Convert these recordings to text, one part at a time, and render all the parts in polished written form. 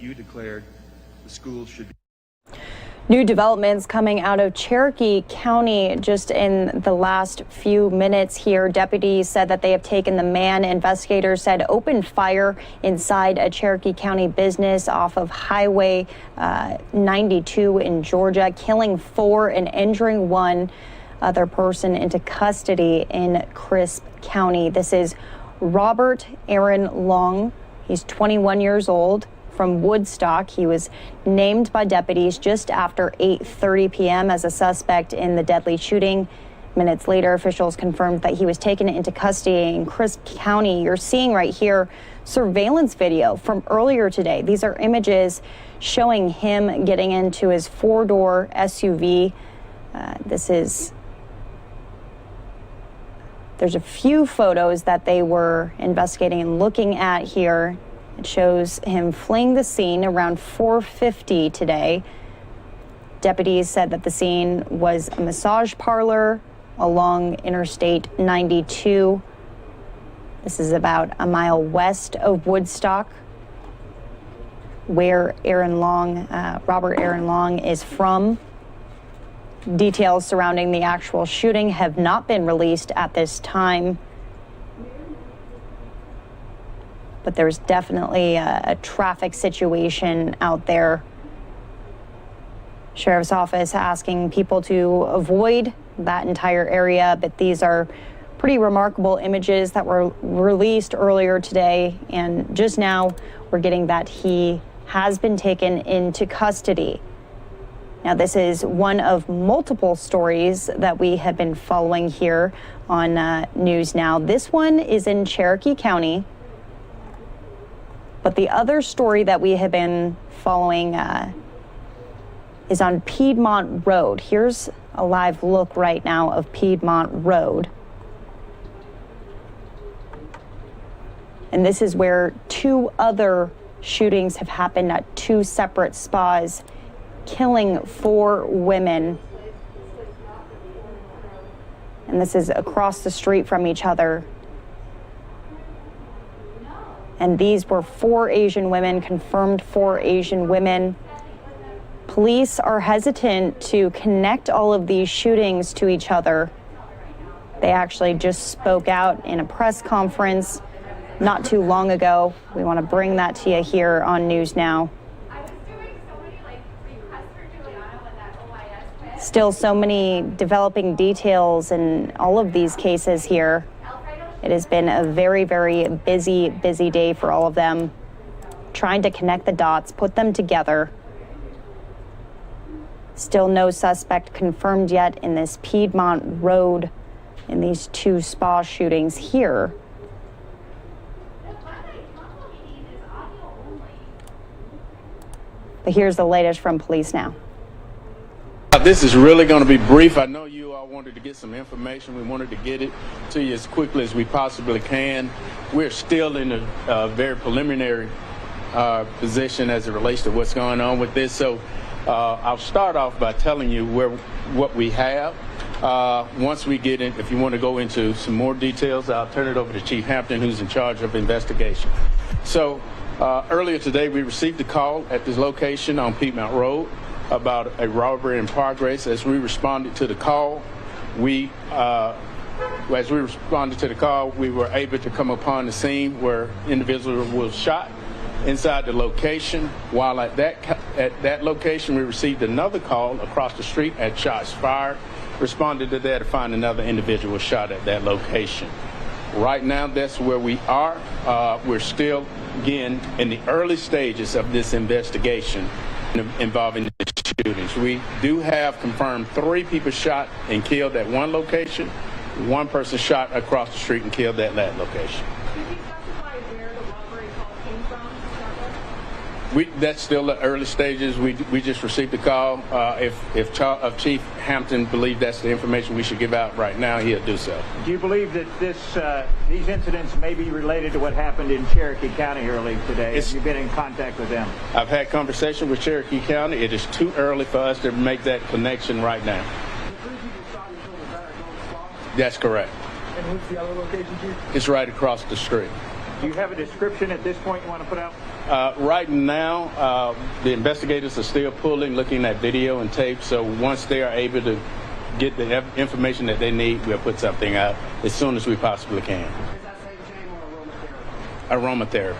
you declared the schools should be. New developments coming out of Cherokee County just in the last few minutes here. Deputies said that they have taken the man investigators said opened fire inside a Cherokee County business off of Highway 92 in Georgia, killing 4 and injuring 1 other person into custody in Crisp County. This is Robert Aaron Long. He's 21 years old. From Woodstock. He was named by deputies just after 8:30 p.m. as a suspect in the deadly shooting. Minutes later, officials confirmed that he was taken into custody in Crisp County. You're seeing right here surveillance video from earlier today. These are images showing him getting into his 4-door SUV. There's a few photos that they were investigating and looking at here. It shows him fleeing the scene around 4:50 today. Deputies said that the scene was a massage parlor along Interstate 92. This is about a mile west of Woodstock, where Robert Aaron Long is from. Details surrounding the actual shooting have not been released at this time. But there's definitely a traffic situation out there. Sheriff's Office asking people to avoid that entire area, but these are pretty remarkable images that were released earlier today, and just now we're getting that he has been taken into custody. Now, this is one of multiple stories that we have been following here on NewsNOW. This one is in Cherokee County. But the other story that we have been following is on Piedmont Road. Here's a live look right now of Piedmont Road. And this is where 2 other shootings have happened at 2 separate spas, killing 4 women. And this is across the street from each other. And these were 4 Asian women, confirmed 4 Asian women. Police are hesitant to connect all of these shootings to each other. They actually just spoke out in a press conference not too long ago. We want to bring that to you here on NewsNOW. Still so many developing details in all of these cases here. It has been a very, very busy day for all of them, trying to connect the dots, put them together. Still no suspect confirmed yet in this Piedmont Road in these 2 spa shootings here. But here's the latest from police now. This is really going to be brief. I know you all wanted to get some information. We wanted to get it to you as quickly as we possibly can. We're still in a very preliminary position as it relates to what's going on with this. So I'll start off by telling you what we have. Once we get in, if you want to go into some more details, I'll turn it over to Chief Hampton, who's in charge of investigation. So earlier today, we received a call at this location on Piedmont Road about a robbery in progress. As we responded to the call, we were able to come upon the scene where individual was shot inside the location. While at that location, we received another call across the street at shots fired. Responded to that to find another individual shot at that location. Right now, that's where we are. We're still, again, in the early stages of this investigation involving the shootings. We do have confirmed 3 people shot and killed at one location, 1 person shot across the street and killed at that location. Did you specify where the robbery call came from? That's still at early stages. We just received a call. If Chief Hampton believed that's the information we should give out right now, he'll do so. Do you believe that these incidents may be related to what happened in Cherokee County early today? Have you been in contact with them? I've had conversation with Cherokee County. It is too early for us to make that connection right now. That's correct. And what's the other location, Chief? It's right across the street. Do you have a description at this point you want to put out? Right now, the investigators are still looking at video and tape. So once they are able to get the information that they need, we'll put something out as soon as we possibly can. Is that same thing or aromatherapy?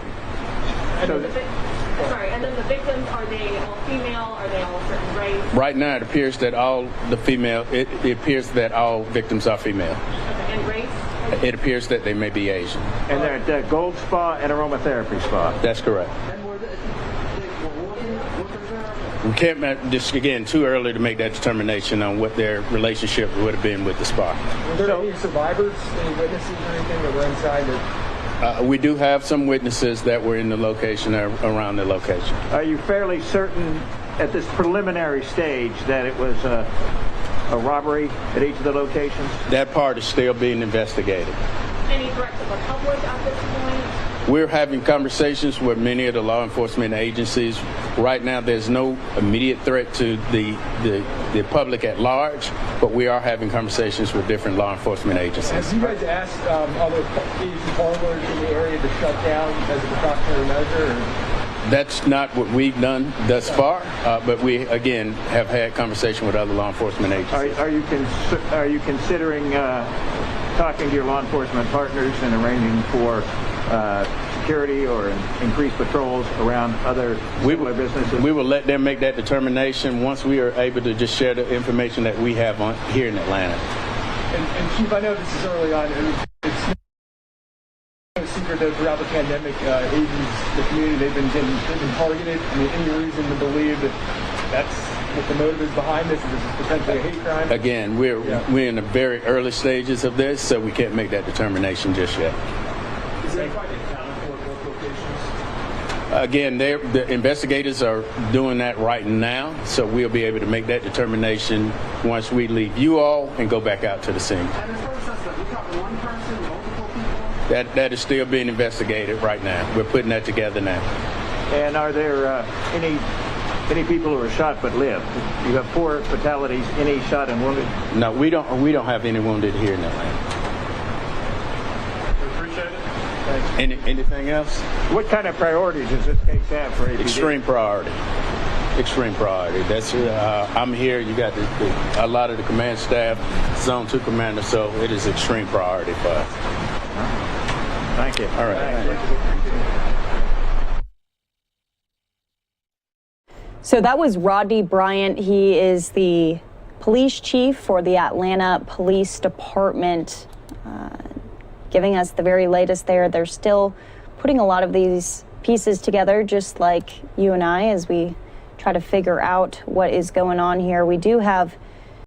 Aromatherapy. And then the victims, are they all female? Are they all a certain race? Right now, it appears that it appears that all victims are female. Okay, and race? It appears that they may be Asian. And they're at the Gold Spa and aromatherapy spa. That's correct. And were they workers there? We can't, just again, too early to make that determination on what their relationship would have been with the spa. Were there any survivors, any witnesses or anything that were inside that? We do have some witnesses that were in the location or around the location. Are you fairly certain at this preliminary stage that it was a robbery at each of the locations? That part is still being investigated. Any threat to the public at this point? We're having conversations with many of the law enforcement agencies. Right now, there's no immediate threat to the public at large, but we are having conversations with different law enforcement agencies. Have you guys asked other Asian parlors in the area to shut down as a precautionary measure? Or? That's not what we've done thus far, but we, again, have had conversation with other law enforcement agencies. Are you considering talking to your law enforcement partners and arranging for security or increased patrols around other similar businesses? We will let them make that determination once we are able to just share the information that we have here in Atlanta. And Chief, I know this is early on. It's no secret that throughout the pandemic, Asians, the community, they've been targeted. I mean, any reason to believe that that's what the motive is behind this? Is this potentially a hate crime? Again, we're in the very early stages of this, so we can't make that determination just yet. Is there quite accounted for both locations? Again, the investigators are doing that right now, so we'll be able to make that determination once we leave you all and go back out to the scene. And as far as suspect, we caught one person, multiple people? That is still being investigated right now. We're putting that together now. And are there any people who were shot but lived? You have 4 fatalities, any shot and wounded? No, we don't have any wounded here in Atlanta. Anything else? What kind of priorities does this case have for APD? Extreme priority. Extreme priority. That's I'm here. You got a lot of the command staff, Zone 2 commander, so it is extreme priority for us. Thank you. All right. So that was Rodney Bryant. He is the police chief for the Atlanta Police Department, giving us the very latest there. They're still putting a lot of these pieces together, just like you and I, as we try to figure out what is going on here. We do have